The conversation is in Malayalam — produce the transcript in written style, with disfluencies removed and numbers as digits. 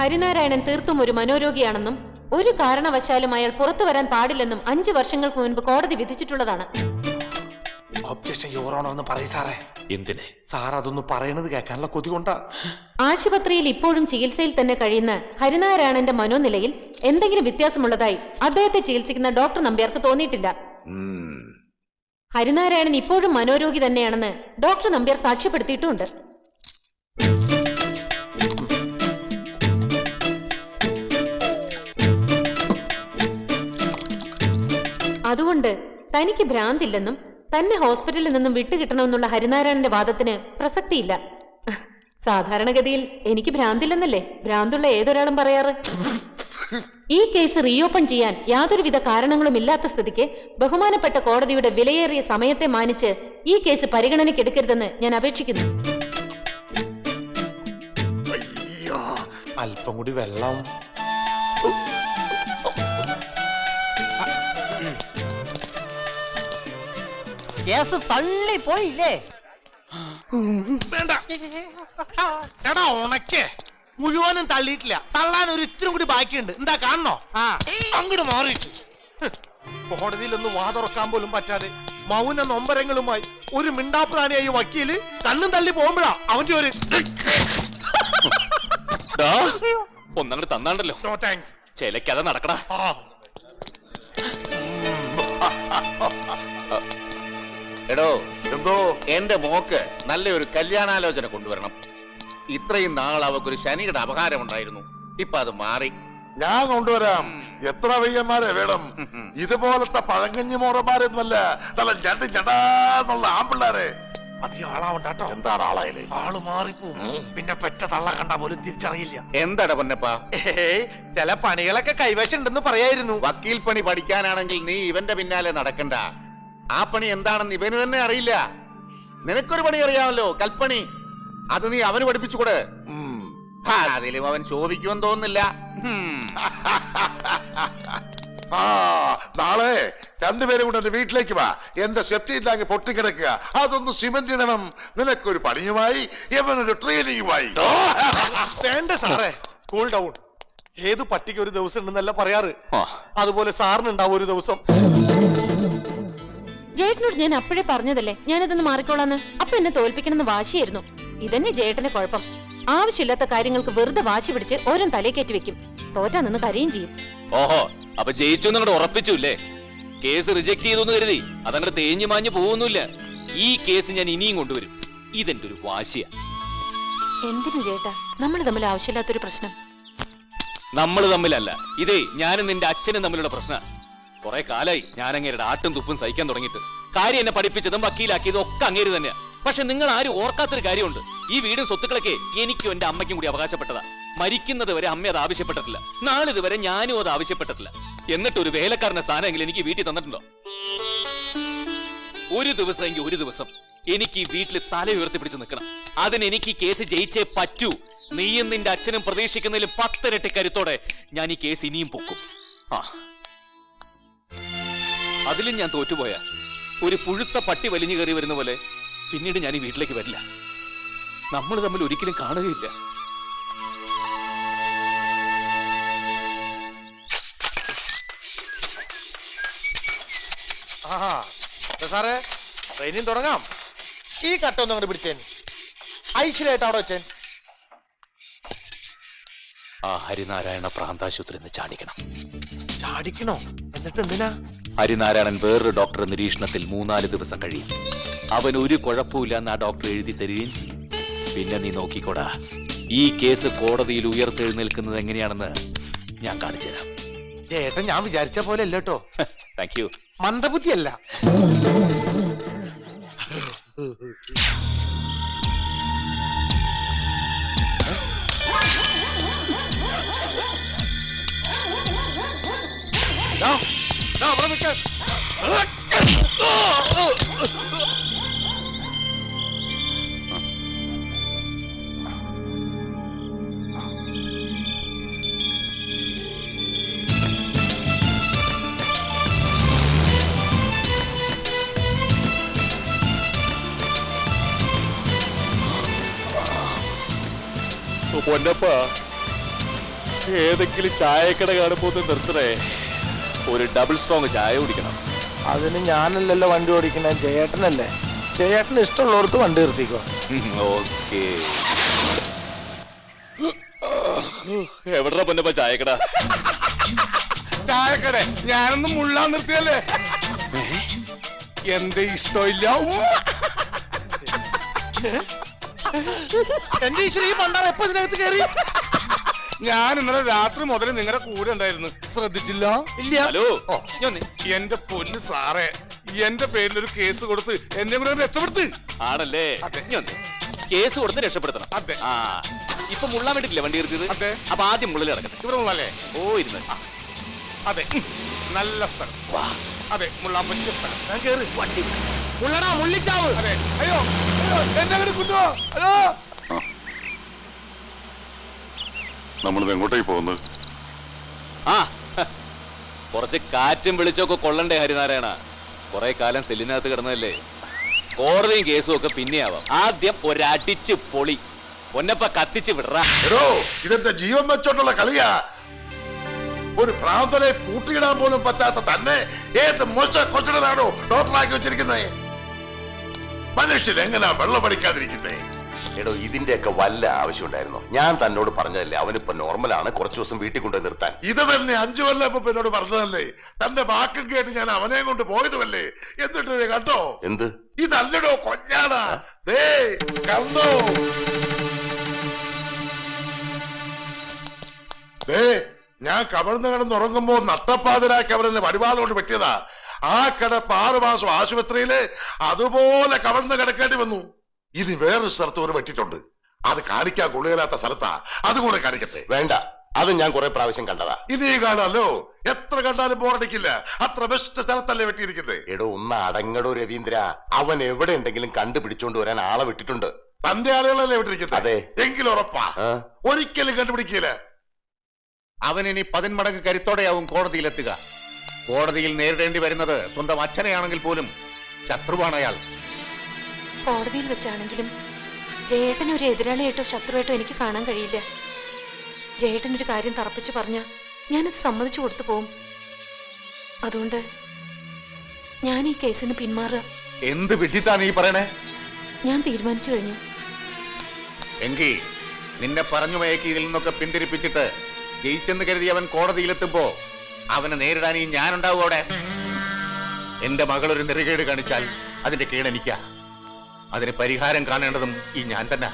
ഹരിനാരായണൻ തീർത്തും ഒരു മനോരോഗിയാണെന്നും ഒരു കാരണവശാലും അയാൾ പുറത്തു വരാൻ പാടില്ലെന്നും 5 വർഷങ്ങൾക്ക് മുൻപ് കോടതി വിധിച്ചിട്ടുള്ളതാണ്. എന്തിനെ സാർ അതൊന്ന് പറയണത് കേൾക്കാനുള്ള കൊതി കൊണ്ടാ. ആശുപത്രിയിൽ ഇപ്പോഴും ചികിത്സയിൽ തന്നെ കഴിയുന്ന ഹരിനാരായണന്റെ മനോനിലയിൽ എന്തെങ്കിലും വ്യത്യാസമുള്ളതായി അദ്ദേഹത്തെ ചികിത്സിക്കുന്ന ഡോക്ടർ നമ്പ്യാർക്ക് തോന്നിയിട്ടില്ല. ഹരിനാരായണൻ ഇപ്പോഴും മനോരോഗി തന്നെയാണെന്ന് ഡോക്ടർ നമ്പ്യാർ സാക്ഷ്യപ്പെടുത്തിയിട്ടുമുണ്ട്. അതുകൊണ്ട് തനിക്ക് ഭ്രാന്തില്ലെന്നും തന്നെ ഹോസ്പിറ്റലിൽ നിന്നും വിട്ടുകിട്ടണമെന്നുള്ള ഹരിനാരായണന്റെ വാദത്തിന് പ്രസക്തിയില്ല. സാധാരണഗതിയിൽ എനിക്ക് ഭ്രാന്തില്ലെന്നല്ലേ ഭ്രാന്തുള്ള ഏതൊരാളും പറയാറ്. ഈ കേസ് റീഓപ്പൺ ചെയ്യാൻ യാതൊരുവിധ കാരണങ്ങളും ഇല്ലാത്ത സ്ഥിതിക്ക് ബഹുമാനപ്പെട്ട കോടതിയുടെ വിലയേറിയ സമയത്തെ മാനിച്ച് ഈ കേസ് പരിഗണനയ്ക്കെടുക്കരുതെന്ന് ഞാൻ അപേക്ഷിക്കുന്നു. അല്പം കൂടി വെള്ളം. കേസ് തള്ളി പോയില്ലേ? എടാ ഉണക്കേ മുഴുവനും തള്ളിയിട്ടില്ല, തള്ളാൻ ഒരു ഇത്തിരി കൂടി ബാക്കിയുണ്ട്. എന്താ കാണണോ? അങ്ങോട്ട് മാറിയിട്ട് കോടതിയിലൊന്ന് വാതുറക്കാൻ പോലും പറ്റാതെ മൗന നൊമ്പരങ്ങളുമായി ഒരു മിണ്ടാപ്രാണിയായി വക്കീല് കണ്ണും തള്ളി പോകുമ്പോഴാ അവന്റെ ഒരു ഒന്നങ്ങോട്ട് തന്നാണ്ടല്ലോ. No thanks. ചിലക്കഥ നടക്കടാ. എടോ എന്തോ എന്റെ മോക്ക് നല്ലൊരു കല്യാണാലോചന കൊണ്ടുവരണം. ഇത്രയും നാൾ അവക്കൊരു ശനിയുടെ അപകാരം ഉണ്ടായിരുന്നു, ഇപ്പൊ അത് മാറി. ഞാൻ കൊണ്ടുവരാം. എത്ര വയ്യന്മാരെ വേണം? ഇതുപോലത്തെ പഴങ്കഞ്ഞി മോറന്മാരൊന്നുമല്ല, നല്ല ഞണ്ട് ഞണ്ടാന്നുള്ള ആമ്പിള്ളാരെ. അധികം ആളാവണ്ടാട്ടോ. എന്താണ് ആളായാലേ? ആള് മാറിപ്പോവും, പിന്നെ പെറ്റ തള്ള കണ്ടാ പോലും തിരിച്ചറിയില്ല. എന്താടാ പൊന്നപ്പാ? ചില പണികളൊക്കെ കൈവശം ഉണ്ടെന്ന് പറയായിരുന്നു. വക്കീൽ പണി പഠിക്കാനാണെങ്കിൽ നീ ഇവന്റെ പിന്നാലെ നടക്കണ്ട. ആ പണി എന്താണെന്ന് ഇവന് തന്നെ അറിയില്ല. നിനക്കൊരു പണി അറിയാമല്ലോ, കൽപ്പണി. അത് നീ അവന് പഠിപ്പിച്ചുകൂടെ? അതിലും അവൻ ശോഭിക്കുമെന്ന് തോന്നുന്നില്ല. നാളെ രണ്ടുപേരും കൂടെ എന്റെ വീട്ടിലേക്ക് വാ. എന്റെ സെപ്റ്റി ടാങ്ക് പൊട്ടിക്കിടക്കുക, അതൊന്ന് സിമന്റ് ഇടണം. നിനക്കൊരു പണിയുമായി, ഇവനൊരു ട്രെയിനിങ്ങുമായി. വേണ്ട സാറേ, കൂൾ ഡൗൺ. ഏത് പട്ടിക്ക് ഒരു ദിവസം ഉണ്ടെന്നല്ല പറയാറ്, അതുപോലെ സാറിനുണ്ടാവും ഒരു ദിവസം. ജേട്ടനോട് ഞാൻ അപ്പോഴേ പറഞ്ഞതല്ലേ ഞാനിതൊന്ന് മാറിക്കോളാന്ന്. അപ്പൊ എന്നെ തോൽപ്പിക്കണമെന്ന് വാശിയായിരുന്നു. ഇതന്നെ ജേട്ടന്റെ കുഴപ്പം. ആവശ്യമില്ലാത്ത കാര്യങ്ങൾക്ക് വെറുതെ വാശി പിടിച്ച് ഓരോ തലേ കയറ്റി വെക്കും. തോറ്റാ നിന്ന് കരയും ചെയ്യും. ഓഹോ, അപ്പൊ ജയിച്ചു എന്നങ്ങോട്ട് ഉറപ്പിച്ചുല്ലേ? കേസ് റിജക്ട് ചെയ്തു കരുതി അതങ്ങോട്ട് തേഞ്ഞു മാഞ്ഞു പോകുന്നില്ല. ഈ കേസ് ഞാൻ ഇനിയും കൊണ്ടുവരും. ഇതെന്റെ ഒരു വാശിയാ. എന്തിനു ചേട്ടാ നമ്മൾ തമ്മിൽ ആവശ്യമില്ലാത്തൊരു പ്രശ്നം? നമ്മൾ തമ്മിലല്ല, ഇതേ ഞാനും നിന്റെ അച്ഛനും തമ്മിലുള്ള പ്രശ്നം. കുറെ കാലായി ഞാൻ അങ്ങേരുടെ ആട്ടും തുപ്പും സഹിക്കാൻ തുടങ്ങിയിട്ട്. കാര്യം എന്നെ പഠിപ്പിച്ചതും വക്കീലാക്കിയതും ഒക്കെ അങ്ങേര് തന്നെയാ. പക്ഷെ നിങ്ങൾ ആരും ഓർക്കാത്തൊരു കാര്യമുണ്ട്. ഈ വീടും സ്വത്തുക്കളൊക്കെ എനിക്കും എന്റെ അമ്മയ്ക്കും കൂടി അവകാശപ്പെട്ടതാ. മരിക്കുന്നത് വരെ അമ്മ അത് ആവശ്യപ്പെട്ടിട്ടില്ല. നാളിതുവരെ ഞാനും അത് ആവശ്യപ്പെട്ടിട്ടില്ല. എന്നിട്ട് ഒരു വേലക്കാരന്റെ സ്ഥാനമെങ്കിലും എനിക്ക് വീട്ടിൽ തന്നിട്ടുണ്ടോ? ഒരു ദിവസമെങ്കിൽ ഒരു ദിവസം എനിക്ക് ഈ വീട്ടിൽ തല ഉയർത്തിപ്പിടിച്ച് നിൽക്കണം. അതിന് എനിക്ക് ഈ കേസ് ജയിച്ചേ പറ്റൂ. നീയും നിന്റെ അച്ഛനും പ്രതീക്ഷിക്കുന്നതിലും 10 ഇരട്ടി കരുത്തോടെ ഞാൻ ഈ കേസ് ഇനിയും പൊക്കും. അതിലും ഞാൻ തോറ്റുപോയ ഒരു പുഴുത്ത പട്ടി വലിഞ്ഞു കയറി വരുന്ന പോലെ പിന്നീട് ഞാൻ ഈ വീട്ടിലേക്ക് വരില്ല. നമ്മൾ തമ്മിൽ ഒരിക്കലും കാണുകയില്ല. സാറേ, ട്രെയിനിങ് തുടങ്ങാം. ഈ കട്ടൊന്നും അങ്ങോട്ട് പിടിച്ചേൻ, ഐശ്വര്യമായിട്ട് അവിടെ വെച്ചേൻ. ആ ഹരിനാരായണ പ്രാന്താശുപത്രി ചാടിക്കണം. ചാടിക്കണോ? എന്നിട്ട് എന്തിനാ? ഹരിനാരായണൻ വേറൊരു ഡോക്ടറുടെ നിരീക്ഷണത്തിൽ 3-4 ദിവസം കഴിയും. അവൻ ഒരു കുഴപ്പമില്ല എന്ന് ആ ഡോക്ടർ എഴുതി തരികയും ചെയ്യും. പിന്നെ നീ നോക്കിക്കോടാ, ഈ കേസ് കോടതിയിൽ ഉയർത്തെഴുന്നേൽക്കുന്നത് എങ്ങനെയാണെന്ന് ഞാൻ കാണിച്ചു തരാം. ചേട്ടൻ ഞാൻ വിചാരിച്ച പോലെ അല്ല കേട്ടോ. Thank you. മന്ദബുദ്ധിയല്ല. പൊന്നപ്പാ, ഏതെങ്കിലും ചായക്കട കാണുമ്പോ ഒന്ന് നിർത്തണേ. ഒരു ഡബിൾ സ്ട്രോങ് ചായ കുടിക്കണം. അതിന് ഞാനല്ലല്ലോ വണ്ടി ഓടിക്കണേ, ജയേട്ടനല്ലേ. ജയേട്ടന് ഇഷ്ടമുള്ളവർക്ക് വണ്ടി നിർത്തിക്കോ. ഓക്കേ. എവിടാ പൊന്നപ്പ ചായക്കട? ചായക്കട ഞാനൊന്നും മുള്ളാൻ നിർത്തിയല്ലേ. എന്റെ ഇഷ്ടമില്ല. എന്റെ ഈശ്വര, ഈ പണ്ടാണ് എപ്പോ ഇതിനകത്ത് കയറി? ഞാൻ ഇന്നലെ രാത്രി മുതൽ നിങ്ങളുടെ കൂടെ ഉണ്ടായിരുന്നു, ശ്രദ്ധിച്ചില്ല? ഇല്ല. ഹലോ, എന്റെ പൊന്ന് സാറേ, എന്റെ പേരിൽ ഒരു കേസ് കൊടുത്ത് എന്നെ കൂടെ രക്ഷപ്പെടുത്ത്. ആണല്ലേ? അതെ. കേസ് കൊടുത്ത് രക്ഷപ്പെടുത്തണം. അതെ. ആ, ഇപ്പൊ മുള്ളാൻ വേണ്ടിട്ടില്ല വണ്ടി നിർത്തിയത്? അതെ. അപ്പൊ ആദ്യം മുള്ളിൽ ഇറങ്ങട്ടെ. ഇവിടെ ഉള്ളല്ലേ? ഓ, ഇരുന്ന്. അതെ, നല്ല സ്ഥലം. അതെ, മുള്ളാൻ പറ്റിയ സ്ഥലം. ഞാൻ കേറി വണ്ടി മുള്ളടാ, മുള്ളിച്ചാവ്. അതെ. അയ്യോ എന്നെ അങ്ങോട്ട് കൊണ്ടുപോ. അയ്യോ. നമ്മളിത് എങ്ങോട്ടേക്ക് പോകുന്നത്? ആ, കുറച്ച് കാറ്റും വെളിച്ചമൊക്കെ കൊള്ളണ്ടേ ഹരിനാരായണ? കുറെ കാലം സെല്ലിനകത്ത് കിടന്നതല്ലേ. കോടതിയും കേസും ഒക്കെ പിന്നെയാവാം. ആദ്യം ഒരടിച്ച് പൊളി. പൊന്നപ്പ കത്തിച്ച് വിടറാ. എടോ, ഇതെന്റെ ജീവൻ വെച്ചോണ്ടുള്ള കളിയാ. ഒരു ഭ്രാന്തനെ പൂട്ടിയിടാൻ പോലും പറ്റാത്ത തന്നെ ഏത് മോശ കൊച്ചിടനാണോ ഡോക്ടറാക്കി വെച്ചിരിക്കുന്നേ? മനുഷ്യൻ എങ്ങനാ വെള്ളം അടിക്കാതിരിക്കുന്നേ? എടോ, ഇതിന്റെയൊക്കെ വല്ല ആവശ്യം ഉണ്ടായിരുന്നോ? ഞാൻ തന്നോട് പറഞ്ഞതല്ലേ അവനിപ്പോ നോർമലാണ്, കുറച്ചു ദിവസം വീട്ടിൽ കൊണ്ടുപോയി നിർത്താൻ. ഇത് തന്നെ 5 കൊല്ലം ഇപ്പൊ എന്നോട് പറഞ്ഞതല്ലേ? തന്റെ വാക്കും കേട്ട് ഞാൻ അവനെ കൊണ്ട് പോയതുമല്ലേ? എന്നിട്ട് ദേ കണ്ടോ? എന്ത്? ഇതല്ലടോ കൊഞ്ഞാടാ. ദേ കണ്ടോ? ദേ, ഞാൻ കവർന്ന് കിടന്നുറങ്ങുമ്പോ നട്ടപ്പാതിരാക്കി അവരെന്നെ വടിവാൾ കൊണ്ട് വെട്ടിയതാ. ആ കിടപ്പ് 6 മാസം ആശുപത്രിയില് അതുപോലെ കവർന്ന് കിടക്കേണ്ടി വന്നു. ഇനി വേറൊരു സ്ഥലത്ത് ഒരു വെട്ടിട്ടുണ്ട്. അത് കാണിക്കാൻ കൊള്ളുകയില്ലാത്ത സ്ഥലത്താ. അതുകൂടെ കാണിക്കട്ടെ? വേണ്ട, അത് ഞാൻ കുറെ പ്രാവശ്യം കണ്ടതാ. ഇനി കാണാലോ, എത്ര കണ്ടാലും ബോറടിക്കില്ല. അത്ര ബെസ്റ്റ് സ്ഥലത്തല്ലേ വെട്ടിയിരിക്കുന്നത്. എടോ, ഒന്ന് അടങ്ങടോ രവീന്ദ്ര. അവൻ എവിടെ ഉണ്ടെങ്കിലും കണ്ടുപിടിച്ചോണ്ട് വരാൻ ആളെ വിട്ടിട്ടുണ്ട്. തന്റെ ആളുകളല്ലേ വിട്ടിരിക്കുന്നത്? അതെ. എങ്കിലും ഉറപ്പാ, ഒരിക്കലും കണ്ടുപിടിക്കില്ല. അവൻ ഇനി 10 മടങ്ങ് കരുത്തോടെയാവും കോടതിയിലെത്തുക. കോടതിയിൽ നേരിടേണ്ടി വരുന്നത് സ്വന്തം അച്ഛനെയാണെങ്കിൽ പോലും ശത്രുവാണ് അയാൾ. കോടതിയിൽ വെച്ചാണെങ്കിലും ജയേട്ടന് ഒരു എതിരാളിയായിട്ടോ ശത്രുവായിട്ടോ എനിക്ക് കാണാൻ കഴിയില്ല. ജയേട്ടനൊരു കാര്യം തറപ്പിച്ചു പറഞ്ഞാൽ ഞാനത് സമ്മതിച്ചു കൊടുത്തു പോവും. അതുകൊണ്ട് ഞാൻ ഈ കേസിന് പിന്മാറുക. എന്ത് വിഡിത്താണ് ഈ പറയണേ? ഞാൻ തീരുമാനിച്ചു കഴിഞ്ഞു. എങ്കിൽ നിന്നെ പറഞ്ഞു മയക്കി ഇതിൽ നിന്നൊക്കെ പിന്തിരിപ്പിച്ചിട്ട് ജയിച്ചെന്ന് കരുതി അവൻ കോടതിയിലെത്തുമ്പോ അവനെ നേരിടാൻ ഈ ഞാനുണ്ടാവും അവിടെ. എന്റെ മകൾ ഒരു നെറുകേട് കാണിച്ചാൽ അതിന്റെ കീഴെനിക്കാ. അതിന് പരിഹാരം കാണേണ്ടതും ഈ ഞാൻ തന്നെ.